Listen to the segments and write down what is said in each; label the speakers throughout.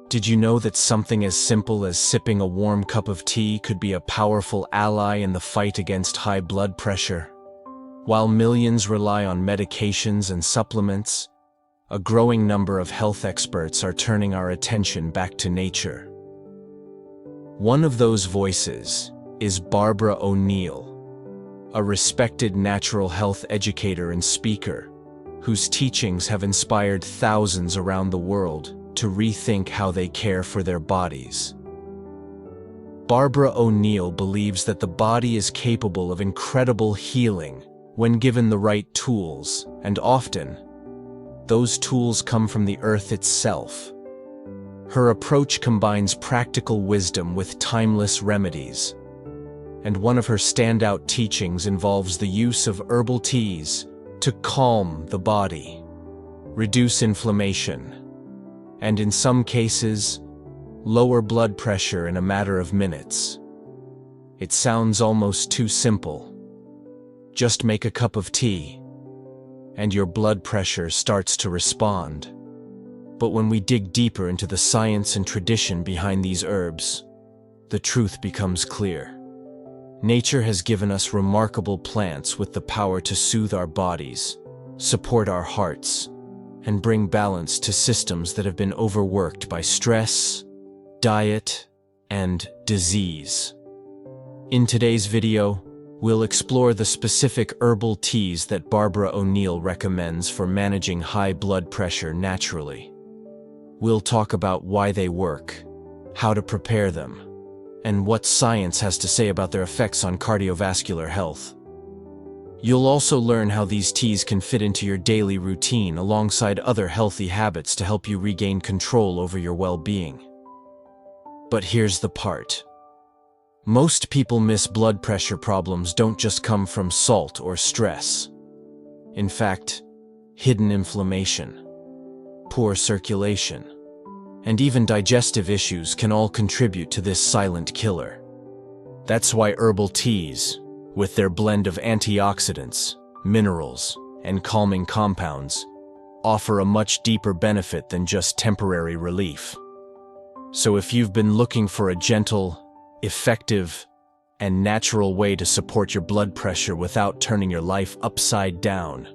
Speaker 1: Did you know that something as simple as sipping a warm cup of tea could be a powerful ally in the fight against high blood pressure? While millions rely on medications and supplements, a growing number of health experts are turning our attention back to nature. One of those voices is Barbara O'Neill, a respected natural health educator and speaker, whose teachings have inspired thousands around the world to rethink how they care for their bodies. Barbara O'Neill believes that the body is capable of incredible healing when given the right tools, and often, those tools come from the earth itself. Her approach combines practical wisdom with timeless remedies, and one of her standout teachings involves the use of herbal teas to calm the body, reduce inflammation, and in some cases, lower blood pressure in a matter of minutes. It sounds almost too simple. Just make a cup of tea, and your blood pressure starts to respond. But when we dig deeper into the science and tradition behind these herbs, the truth becomes clear. Nature has given us remarkable plants with the power to soothe our bodies, support our hearts, and bring balance to systems that have been overworked by stress, diet, and disease. In today's video, we'll explore the specific herbal teas that Barbara O'Neill recommends for managing high blood pressure naturally. We'll talk about why they work, how to prepare them, and what science has to say about their effects on cardiovascular health. You'll also learn how these teas can fit into your daily routine alongside other healthy habits to help you regain control over your well-being. But here's the part. Most people miss blood pressure problems don't just come from salt or stress. In fact, hidden inflammation, poor circulation, and even digestive issues can all contribute to this silent killer. That's why herbal teas, with their blend of antioxidants, minerals, and calming compounds, offer a much deeper benefit than just temporary relief. So if you've been looking for a gentle, effective, and natural way to support your blood pressure without turning your life upside down,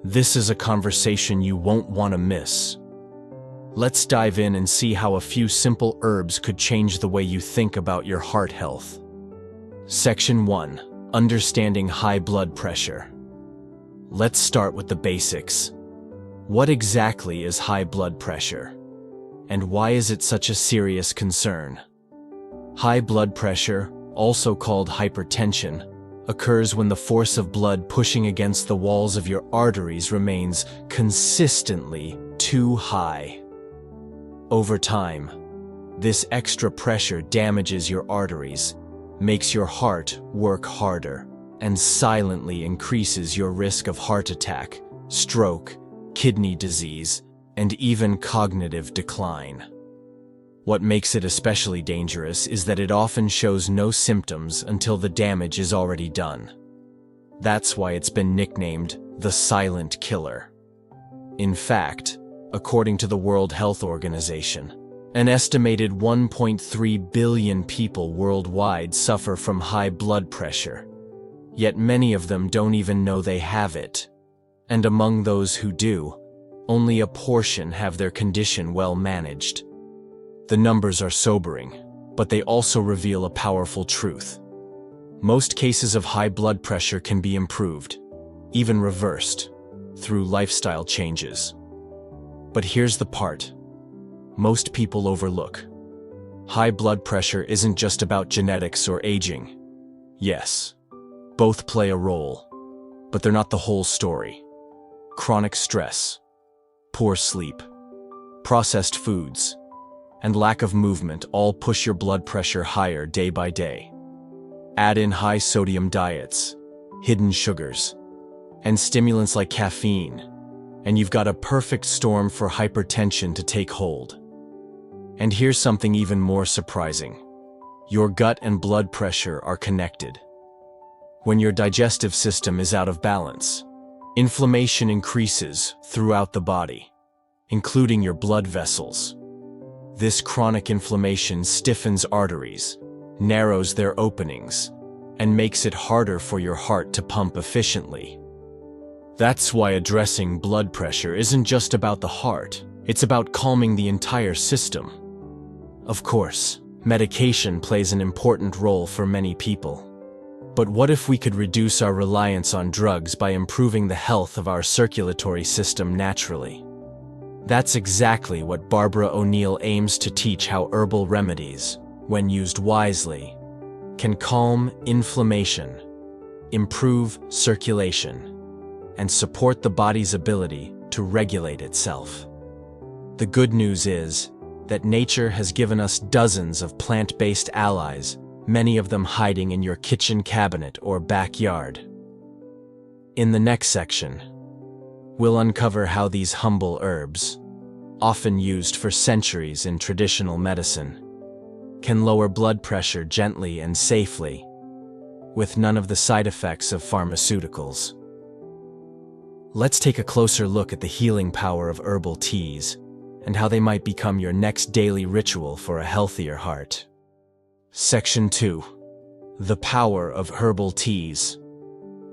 Speaker 1: this is a conversation you won't want to miss. Let's dive in and see how a few simple herbs could change the way you think about your heart health. Section 1. Understanding high blood pressure. Let's start with the basics. What exactly is high blood pressure? And why is it such a serious concern? High blood pressure, also called hypertension, occurs when the force of blood pushing against the walls of your arteries remains consistently too high. Over time, this extra pressure damages your arteries, makes your heart work harder, and silently increases your risk of heart attack, stroke, kidney disease, and even cognitive decline. What makes it especially dangerous is that it often shows no symptoms until the damage is already done. That's why it's been nicknamed the silent killer. In fact, according to the World Health Organization, an estimated 1.3 billion people worldwide suffer from high blood pressure, yet many of them don't even know they have it. And among those who do, only a portion have their condition well managed. The numbers are sobering, but they also reveal a powerful truth. Most cases of high blood pressure can be improved, even reversed, through lifestyle changes. But here's the part most people overlook. High blood pressure isn't just about genetics or aging. Yes, both play a role, but they're not the whole story. Chronic stress, poor sleep, processed foods, and lack of movement all push your blood pressure higher day by day. Add in high-sodium diets, hidden sugars, and stimulants like caffeine, and you've got a perfect storm for hypertension to take hold. And here's something even more surprising. Your gut and blood pressure are connected. When your digestive system is out of balance, inflammation increases throughout the body, including your blood vessels. This chronic inflammation stiffens arteries, narrows their openings, and makes it harder for your heart to pump efficiently. That's why addressing blood pressure isn't just about the heart, it's about calming the entire system. Of course, medication plays an important role for many people. But what if we could reduce our reliance on drugs by improving the health of our circulatory system naturally? That's exactly what Barbara O'Neill aims to teach: how herbal remedies, when used wisely, can calm inflammation, improve circulation, and support the body's ability to regulate itself. The good news is that nature has given us dozens of plant-based allies, many of them hiding in your kitchen cabinet or backyard. In the next section, we'll uncover how these humble herbs, often used for centuries in traditional medicine, can lower blood pressure gently and safely, with none of the side effects of pharmaceuticals. Let's take a closer look at the healing power of herbal teas and how they might become your next daily ritual for a healthier heart. Section 2. The power of herbal teas.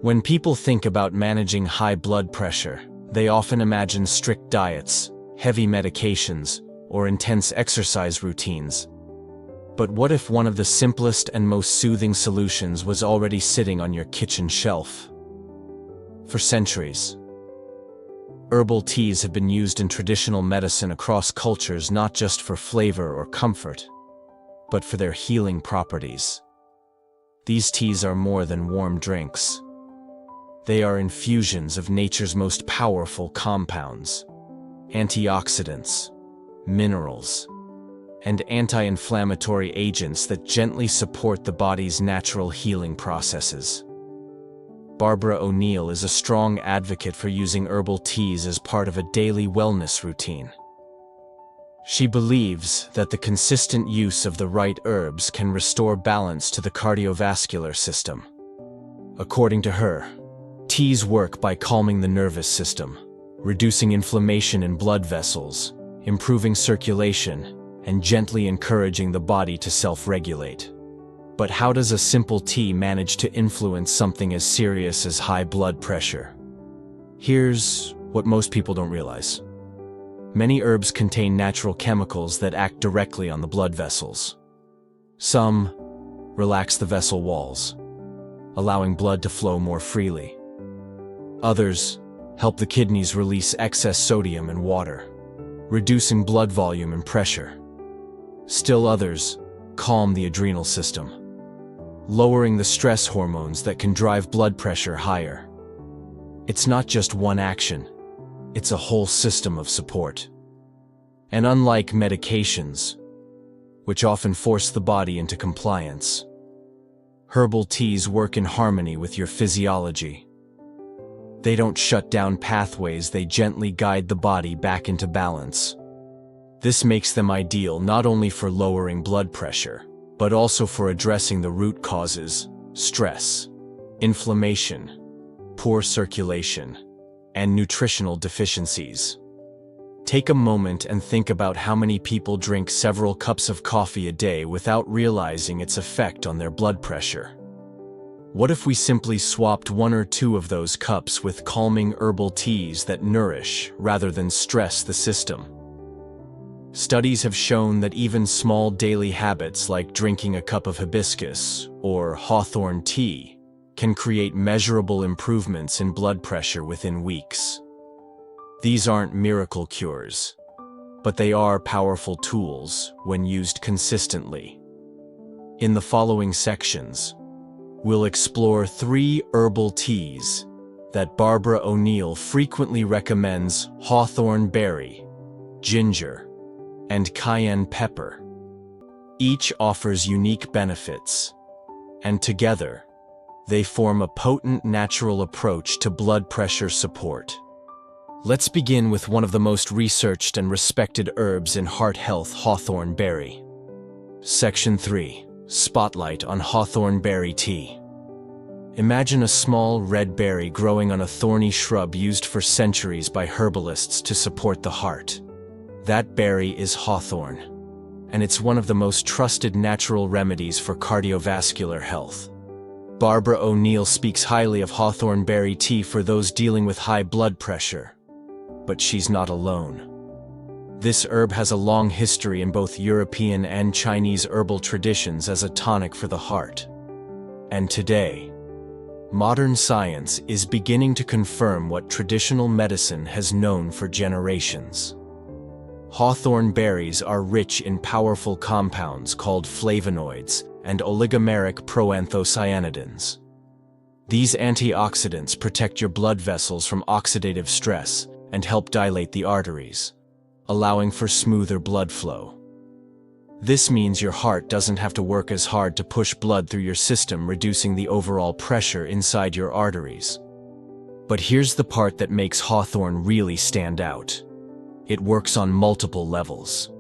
Speaker 1: When people think about managing high blood pressure, they often imagine strict diets, heavy medications, or intense exercise routines. But what if one of the simplest and most soothing solutions was already sitting on your kitchen shelf? For centuries, herbal teas have been used in traditional medicine across cultures, not just for flavor or comfort, but for their healing properties. These teas are more than warm drinks. They are infusions of nature's most powerful compounds, antioxidants, minerals, and anti-inflammatory agents that gently support the body's natural healing processes. Barbara O'Neill is a strong advocate for using herbal teas as part of a daily wellness routine. She believes that the consistent use of the right herbs can restore balance to the cardiovascular system. According to her, teas work by calming the nervous system, reducing inflammation in blood vessels, improving circulation, and gently encouraging the body to self-regulate. But how does a simple tea manage to influence something as serious as high blood pressure? Here's what most people don't realize. Many herbs contain natural chemicals that act directly on the blood vessels. Some relax the vessel walls, allowing blood to flow more freely. Others help the kidneys release excess sodium and water, reducing blood volume and pressure. Still others calm the adrenal system, lowering the stress hormones that can drive blood pressure higher. It's not just one action, it's a whole system of support. And unlike medications, which often force the body into compliance, herbal teas work in harmony with your physiology. They don't shut down pathways, they gently guide the body back into balance. This makes them ideal not only for lowering blood pressure, but also for addressing the root causes: stress, inflammation, poor circulation, and nutritional deficiencies. Take a moment and think about how many people drink several cups of coffee a day without realizing its effect on their blood pressure. What if we simply swapped one or two of those cups with calming herbal teas that nourish rather than stress the system? Studies have shown that even small daily habits like drinking a cup of hibiscus or hawthorn tea can create measurable improvements in blood pressure within weeks. These aren't miracle cures, but they are powerful tools when used consistently. In the following sections, we'll explore 3 herbal teas that Barbara O'Neill frequently recommends: hawthorn berry, ginger, and cayenne pepper. Each offers unique benefits, and together, they form a potent natural approach to blood pressure support. Let's begin with one of the most researched and respected herbs in heart health: hawthorn berry. Section 3. Spotlight on hawthorn berry tea. Imagine a small red berry growing on a thorny shrub used for centuries by herbalists to support the heart. That berry is hawthorn. and it's one of the most trusted natural remedies for cardiovascular health. Barbara O'Neill speaks highly of hawthorn berry tea for those dealing with high blood pressure. But she's not alone. This herb has a long history in both European and Chinese herbal traditions as a tonic for the heart. And today, modern science is beginning to confirm what traditional medicine has known for generations. Hawthorn berries are rich in powerful compounds called flavonoids and oligomeric proanthocyanidins. These antioxidants protect your blood vessels from oxidative stress and help dilate the arteries, allowing for smoother blood flow. This means your heart doesn't have to work as hard to push blood through your system, reducing the overall pressure inside your arteries. But here's the part that makes hawthorn really stand out. It works on multiple levels.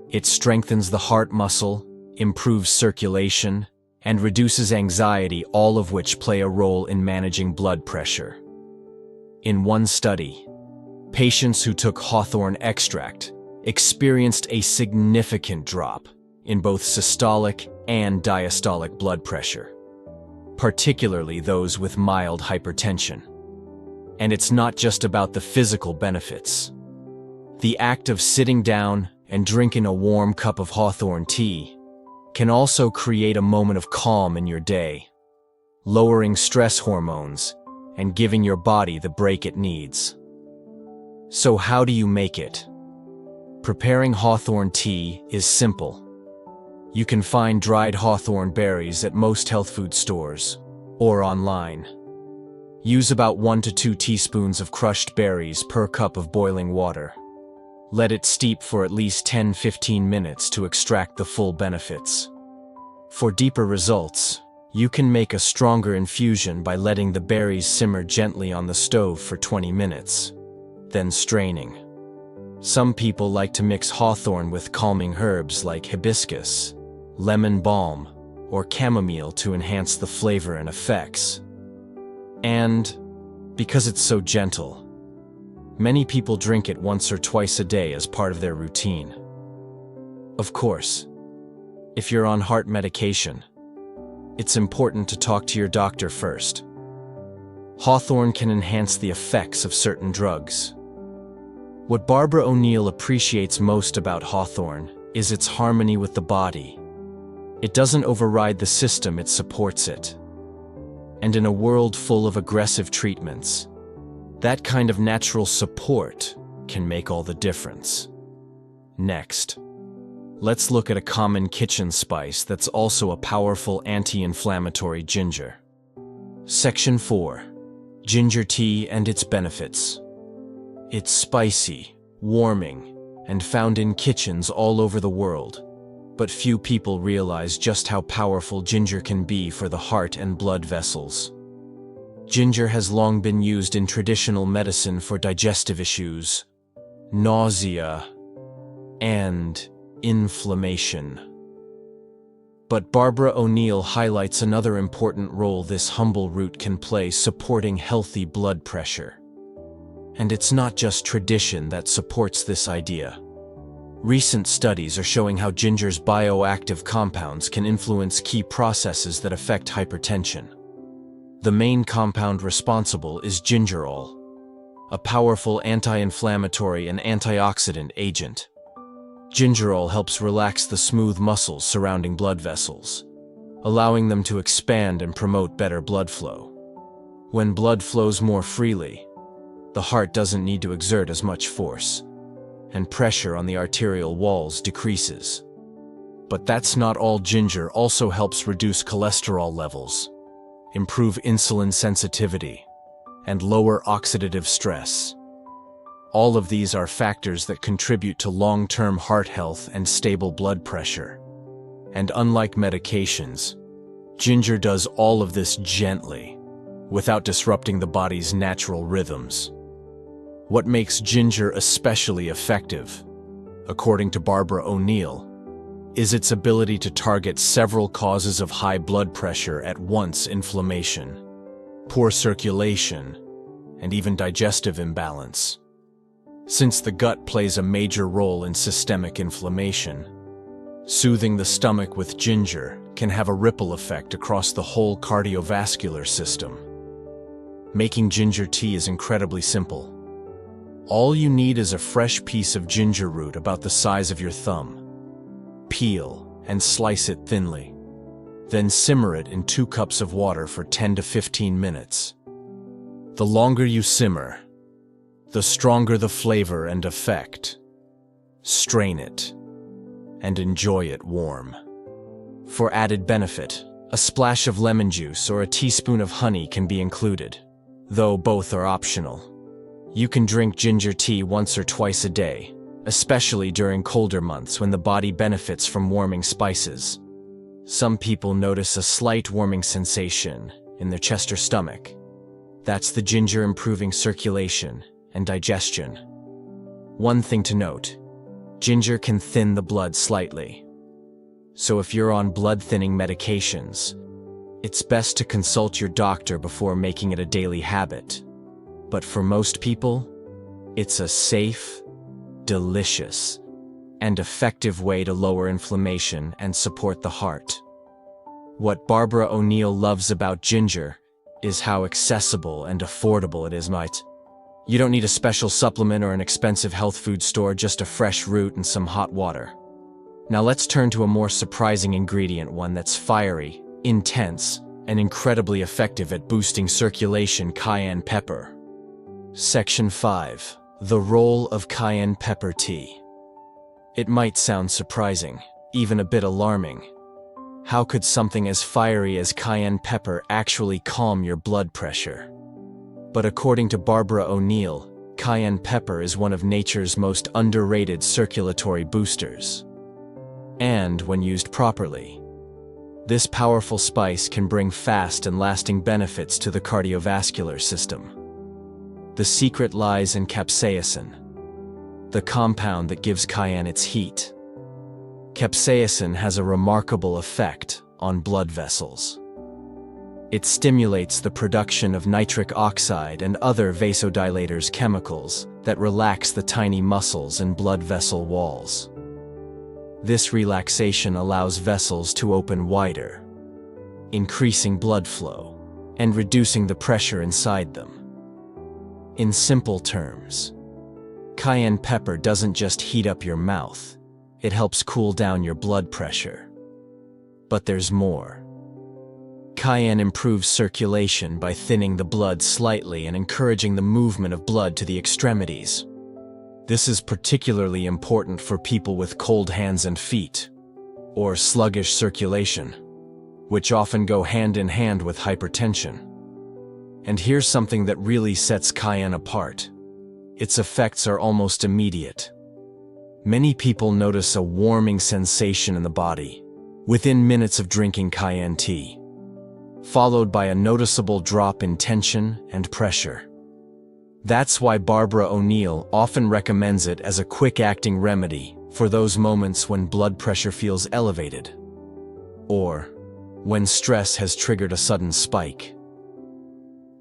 Speaker 1: It strengthens the heart muscle, improves circulation, and reduces anxiety, all of which play a role in managing blood pressure. In one study, patients who took hawthorn extract experienced a significant drop in both systolic and diastolic blood pressure, particularly those with mild hypertension. And it's not just about the physical benefits. The act of sitting down and drinking a warm cup of hawthorn tea can also create a moment of calm in your day, lowering stress hormones and giving your body the break it needs. So how do you make it? Preparing hawthorn tea is simple. You can find dried hawthorn berries at most health food stores or online. Use about 1 to 2 teaspoons of crushed berries per cup of boiling water. Let it steep for at least 10-15 minutes to extract the full benefits. For deeper results, you can make a stronger infusion by letting the berries simmer gently on the stove for 20 minutes, then straining. Some people like to mix hawthorn with calming herbs like hibiscus, lemon balm, or chamomile to enhance the flavor and effects. And because it's so gentle, many people drink it once or twice a day as part of their routine. Of course, if you're on heart medication, it's important to talk to your doctor first. Hawthorn can enhance the effects of certain drugs. What Barbara O'Neill appreciates most about hawthorn is its harmony with the body. It doesn't override the system, it supports it. And in a world full of aggressive treatments, that kind of natural support can make all the difference. Next, let's look at a common kitchen spice that's also a powerful anti-inflammatory: ginger. Section 4. Ginger tea and its benefits. It's spicy, warming, and found in kitchens all over the world. But few people realize just how powerful ginger can be for the heart and blood vessels. Ginger has long been used in traditional medicine for digestive issues, nausea, and inflammation. But Barbara O'Neill highlights another important role this humble root can play, supporting healthy blood pressure. And it's not just tradition that supports this idea. Recent studies are showing how ginger's bioactive compounds can influence key processes that affect hypertension. The main compound responsible is gingerol, a powerful anti-inflammatory and antioxidant agent. Gingerol helps relax the smooth muscles surrounding blood vessels, allowing them to expand and promote better blood flow. When blood flows more freely, the heart doesn't need to exert as much force, and pressure on the arterial walls decreases. But that's not all. Ginger also helps reduce cholesterol levels, improve insulin sensitivity, and lower oxidative stress. All of these are factors that contribute to long-term heart health and stable blood pressure. And unlike medications, ginger does all of this gently, without disrupting the body's natural rhythms. What makes ginger especially effective, according to Barbara O'Neill, is its ability to target several causes of high blood pressure at once: inflammation, poor circulation, and even digestive imbalance. Since the gut plays a major role in systemic inflammation, Soothing the stomach with ginger can have a ripple effect across the whole cardiovascular system. Making ginger tea is incredibly simple. All you need is a fresh piece of ginger root about the size of your thumb. Peel and slice it thinly. Then simmer it in 2 cups of water for 10 to 15 minutes. The longer you simmer, the stronger the flavor and effect. Strain it and enjoy it warm. For added benefit, a splash of lemon juice or a teaspoon of honey can be included, though both are optional. You can drink ginger tea once or twice a day, especially during colder months when the body benefits from warming spices. Some people notice a slight warming sensation in their chest or stomach. That's the ginger improving circulation and digestion. One thing to note, ginger can thin the blood slightly. So if you're on blood-thinning medications, it's best to consult your doctor before making it a daily habit. But for most people, it's a safe, delicious, and effective way to lower inflammation and support the heart. What Barbara O'Neill loves about ginger is how accessible and affordable it is, mate. You don't need a special supplement or an expensive health food store, just a fresh root and some hot water. Now let's turn to a more surprising ingredient, one that's fiery, intense, and incredibly effective at boosting circulation: cayenne pepper. Section 5. The role of cayenne pepper tea. It might sound surprising, even a bit alarming. How could something as fiery as cayenne pepper actually calm your blood pressure? But according to Barbara O'Neill, cayenne pepper is one of nature's most underrated circulatory boosters. And when used properly, this powerful spice can bring fast and lasting benefits to the cardiovascular system. The secret lies in capsaicin, the compound that gives cayenne its heat. Capsaicin has a remarkable effect on blood vessels. It stimulates the production of nitric oxide and other vasodilators chemicals that relax the tiny muscles and blood vessel walls. This relaxation allows vessels to open wider, increasing blood flow and reducing the pressure inside them. In simple terms, cayenne pepper doesn't just heat up your mouth, it helps cool down your blood pressure. But there's more. Cayenne improves circulation by thinning the blood slightly and encouraging the movement of blood to the extremities. This is particularly important for people with cold hands and feet, or sluggish circulation, which often go hand in hand with hypertension. And here's something that really sets cayenne apart. Its effects are almost immediate. Many people notice a warming sensation in the body within minutes of drinking cayenne tea, followed by a noticeable drop in tension and pressure. That's why Barbara O'Neill often recommends it as a quick-acting remedy for those moments when blood pressure feels elevated, or when stress has triggered a sudden spike.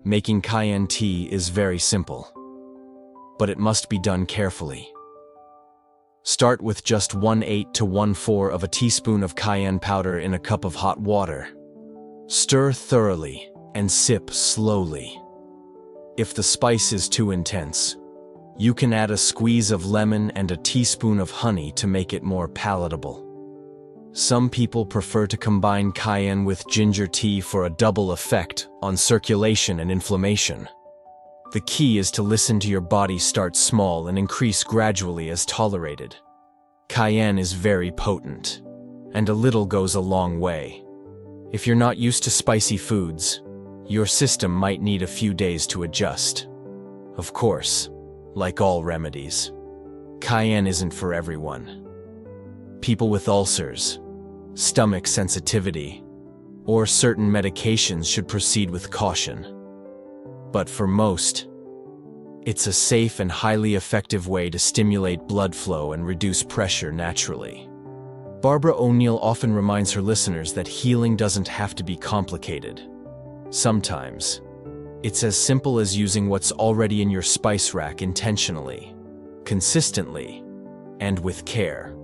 Speaker 1: Making cayenne tea is very simple, but it must be done carefully. Start with just 1/8 to 1/4 of a teaspoon of cayenne powder in a cup of hot water. Stir thoroughly and sip slowly. If the spice is too intense, you can add a squeeze of lemon and a teaspoon of honey to make it more palatable. Some people prefer to combine cayenne with ginger tea for a double effect on circulation and inflammation. The key is to listen to your body start small and increase gradually as tolerated. Cayenne is very potent, and a little goes a long way. If you're not used to spicy foods, your system might need a few days to adjust. Of course, like all remedies, cayenne isn't for everyone. People with ulcers, stomach sensitivity, or certain medications should proceed with caution. But for most, it's a safe and highly effective way to stimulate blood flow and reduce pressure naturally. Barbara O'Neill often reminds her listeners that healing doesn't have to be complicated. Sometimes, it's as simple as using what's already in your spice rack intentionally, consistently, and with care.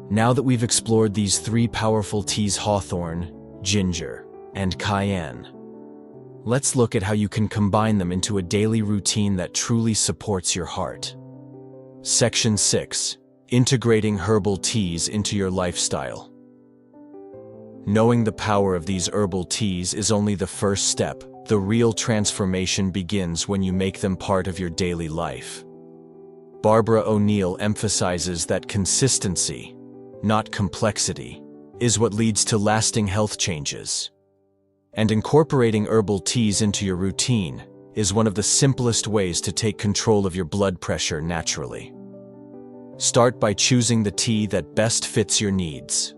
Speaker 1: Now that we've explored these three powerful teas, hawthorn, ginger, and cayenne, let's look at how you can combine them into a daily routine that truly supports your heart. Section 6. Integrating herbal teas into your lifestyle. Knowing the power of these herbal teas is only the first step. The real transformation begins when you make them part of your daily life. Barbara O'Neill emphasizes that consistency, not complexity, is what leads to lasting health changes. And incorporating herbal teas into your routine is one of the simplest ways to take control of your blood pressure naturally. Start by choosing the tea that best fits your needs.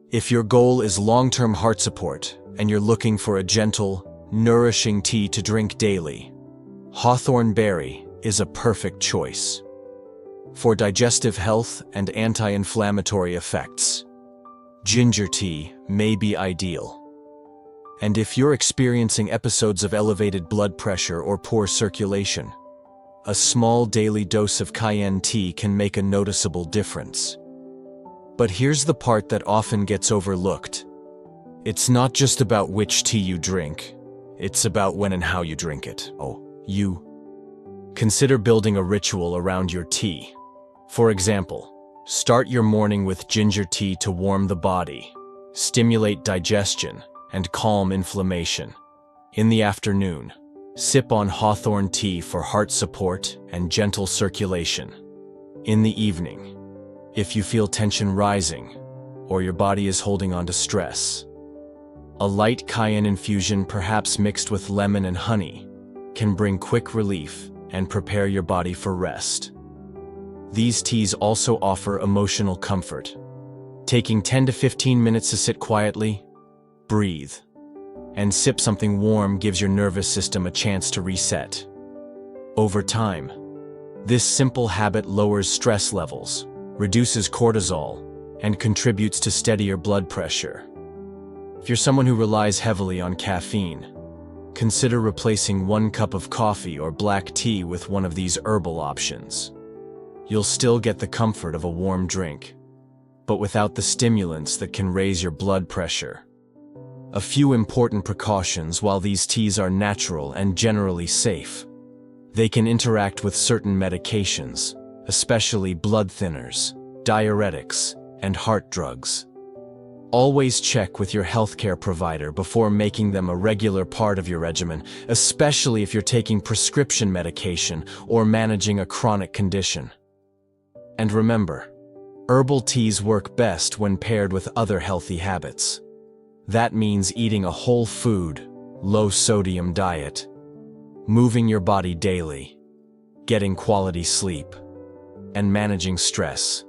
Speaker 1: If your goal is long-term heart support and you're looking for a gentle, nourishing tea to drink daily, hawthorn berry is a perfect choice. For digestive health and anti-inflammatory effects, ginger tea may be ideal. And if you're experiencing episodes of elevated blood pressure or poor circulation, a small daily dose of cayenne tea can make a noticeable difference. But here's the part that often gets overlooked. It's not just about which tea you drink, it's about when and how you drink it. Consider building a ritual around your tea. For example, start your morning with ginger tea to warm the body, stimulate digestion, and calm inflammation. In the afternoon, sip on hawthorn tea for heart support and gentle circulation. In the evening, if you feel tension rising or your body is holding on to stress, a light cayenne infusion, perhaps mixed with lemon and honey, can bring quick relief and prepare your body for rest. These teas also offer emotional comfort. Taking 10 to 15 minutes to sit quietly, breathe, and sip something warm gives your nervous system a chance to reset. Over time, this simple habit lowers stress levels, reduces cortisol, and contributes to steadier blood pressure. If you're someone who relies heavily on caffeine, consider replacing 1 cup of coffee or black tea with one of these herbal options. You'll still get the comfort of a warm drink, but without the stimulants that can raise your blood pressure. A few important precautions. While these teas are natural and generally safe, they can interact with certain medications, especially blood thinners, diuretics, and heart drugs. Always check with your healthcare provider before making them a regular part of your regimen, especially if you're taking prescription medication or managing a chronic condition. And remember, herbal teas work best when paired with other healthy habits. That means eating a whole food, low-sodium diet, moving your body daily, getting quality sleep, and managing stress.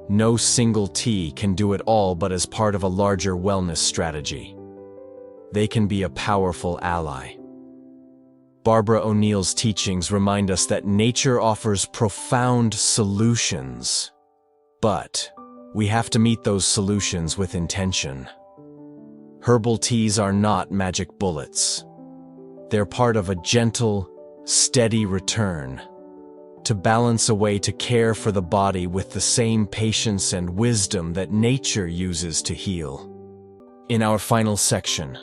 Speaker 1: No single tea can do it all, but as part of a larger wellness strategy, they can be a powerful ally. Barbara O'Neill's teachings remind us that nature offers profound solutions, but we have to meet those solutions with intention. Herbal teas are not magic bullets. They're part of a gentle, steady return to balance a way to care for the body with the same patience and wisdom that nature uses to heal. In our final section,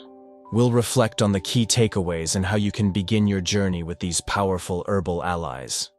Speaker 1: we'll reflect on the key takeaways and how you can begin your journey with these powerful herbal allies.